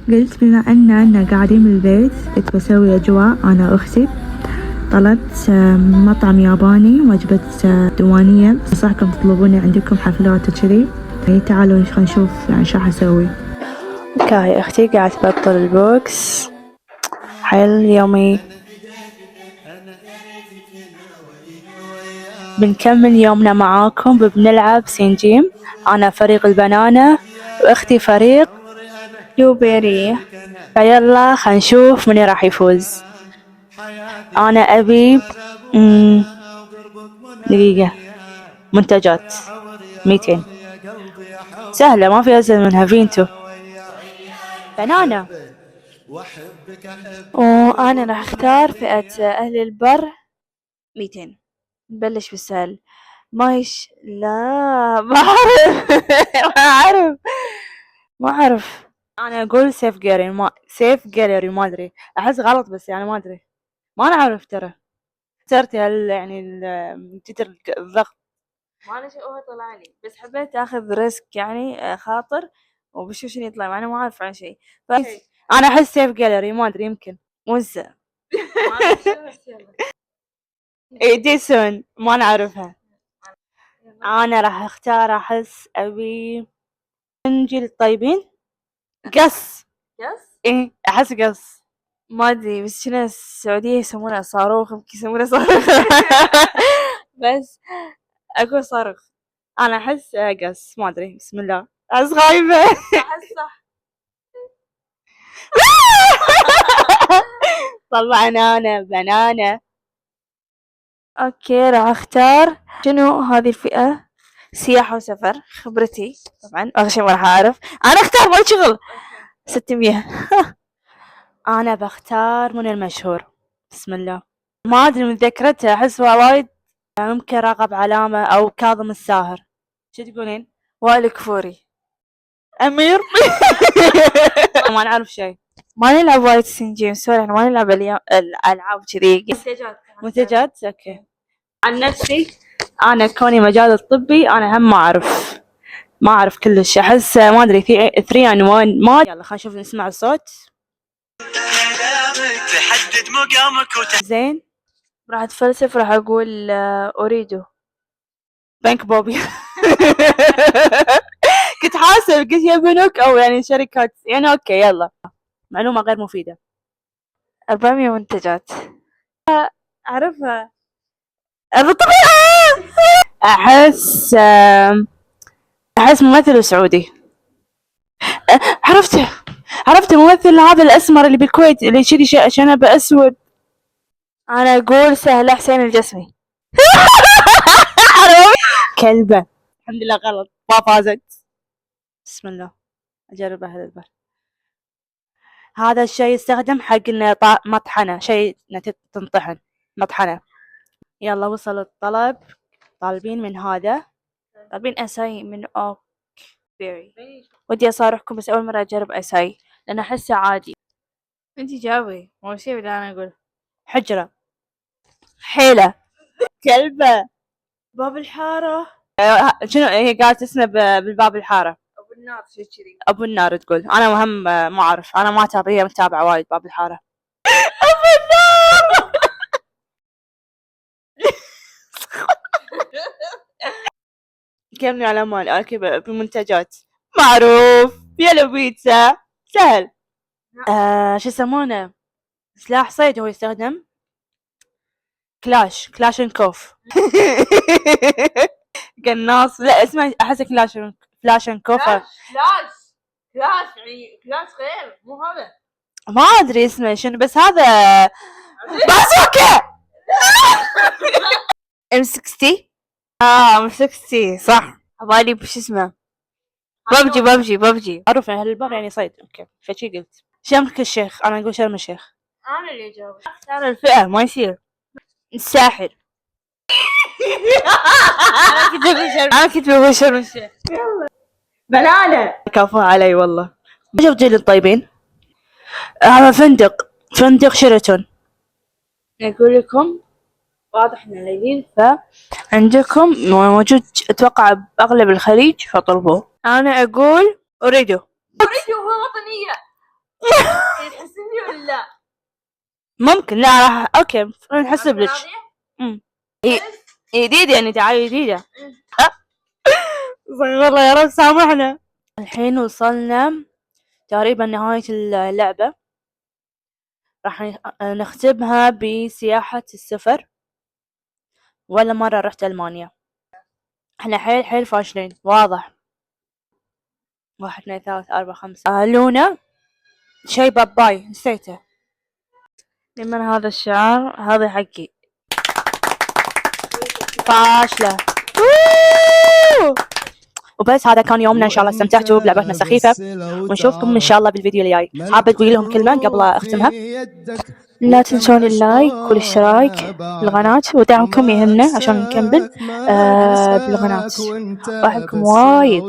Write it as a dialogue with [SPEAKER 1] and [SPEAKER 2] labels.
[SPEAKER 1] قلت بما أننا قاعدين بالبيت قلت بسوي أجواء أنا وأختي. طلبت مطعم ياباني وجبة دوانية. أنصحكم تطلبوني عندكم حفلات وكذي. تعالوا خلينا نشوف يعني شو حسوي. كاي أختي قاعدة تبطل البوكس. حيل يومي. بنكمل يومنا معاكم بنلعب سنجيم. أنا فريق البنانة وأختي فريق بلوبيري. فيلا خلينا نشوف من راح يفوز. أنا أبي دقيقة. منتجات 200 سهلة ما في أسهل منها. فينتو بنانا. وأنا راح أختار فئة أهل البر 200. نبلش بالسهل. لا ما أعرف. ما أعرف. أنا أقول سيف جاليري ما أدري. أحس غلط بس يعني ما أدري. ما نعرف ترى. اخترت يعني تتر الضغط. ما أنا شيء هو طلع لي بس حبيت أخذ ريسك يعني خاطر وبشوف شنو يطلع مع أنا ما أعرف عن شيء. أنا أحس سيف جاليري ما أدري يمكن موزة. إديسون ما نعرفها. أنا راح أختار أحس أبي نجي الطيبين. قص إيه أحس قص ما أدري بس شنو السعودية يسمونها صاروخ يمكن يسمونها صاروخ. بس أقول صاروخ. أنا أحس قص ما أدري بسم الله أحس غايبة. أحس صح. طبعا أنا بنانة. أوكي راح أختار شنو هذه الفئة. سياحة وسفر خبرتي طبعا أغشى شي ما راح أعرف. أنا أختار ما شغل 600. أنا بختار من المشهور بسم الله ما أدري من ذكرتها أحس وايد. ممكن راغب علامة أو كاظم الساهر. شو تقولين؟ وائل كفوري. أمير. ما نعرف شيء. ما نلعب وايد سنجيم سوري احنا ما نلعب الألعاب كذي. منتجات أوكي. عن نفسي أنا كوني مجال الطبي أنا هم ما أعرف كلش. أحس ما أدري في 3 عنوان ما. يلا خلينا نشوف نسمع الصوت. تحدد مقامك زين. راح أتفلسف راح أقول أريده بنك بوبي. كنت حاسب قلت يا بنوك أو يعني شركات يعني أوكي يلا. معلومة غير مفيدة. 400 منتجات أعرفها بالطبيعة. أحس ممثل سعودي. عرفته الممثل هذا الأسمر اللي بالكويت اللي يشيل شنب أسود. أنا أقول سهلة حسين الجسمي. كلبة. الحمد لله غلط ما فازت. بسم الله أجرب هذا البر. هذا الشيء يستخدم حق إنه مطحنة شيء تنطحن مطحنة. يلا وصل الطلب. طالبين من هذا. طالبين أساي من أوك بيري. ودي أصارحكم بس أول مرة أجرب أساي لأن أحسه عادي. أنتي جاوبي مو شيء اللي أنا أقول. حجرة. حيلة. كلبة. باب الحارة. شنو هي قالت اسمه بالباب الحارة. أبو النار شيء كذي. أبو النار تقول. أنا مهم ما أعرف أنا ما أتابع هي متابعة وايد باب الحارة. أبو النار. كملي على مال أكل بمنتجات معروف. يلو بيتزا سهل. شو يسمونه سلاح صيد هو يستخدم. كلاشنكوف. قناص لا اسمه أحس كلاشنكوف. كلاش يعني كلاش غير مو هذا. ما أدري اسمه شنو بس هذا بازوكا. M60 M60 صح. عبالي بش اسمه ببجي أعرف هالبر يعني صيد أوكي فشي قلت شرم الشيخ. أنا أقول شرم الشيخ. أنا اللي جاوب. اختار الفئة ما يصير. الساحل. أنا كنت بقول شرم الشيخ. بنانة. كفو علي والله. شوف جيل الطيبين. هذا فندق شيراتون. أقول لكم واضح إنه لذيذ فعندكم موجود أتوقع بأغلب الخليج فطلبوه. أنا أقول أريده هو وطنية.
[SPEAKER 2] تحسبني ولا لا؟
[SPEAKER 1] ممكن. لا راح اوكي نحسب لك. جديدة يعني تعالي جديدة. والله يا رب سامحنا. الحين وصلنا تقريبا نهاية اللعبة. راح نختمها بسياحة السفر. ولا مرة رحت ألمانيا. احنا حيل فاشلين واضح. 1 2 3 4 5. لونا شي باباي نسيته. لمن هذا الشعار؟ هذا حقي. فاشلة. وبس هذا كان يومنا. ان شاء الله استمتعتوا بلعبتنا السخيفة، ونشوفكم ان شاء الله بالفيديو الجاي. حابة تقولي لهم كلمة قبل اختمها؟ لا تنسون اللايك والاشتراك بالقناة، ودعمكم يهمنا عشان نكمل بالقناة. واحبكم وايد.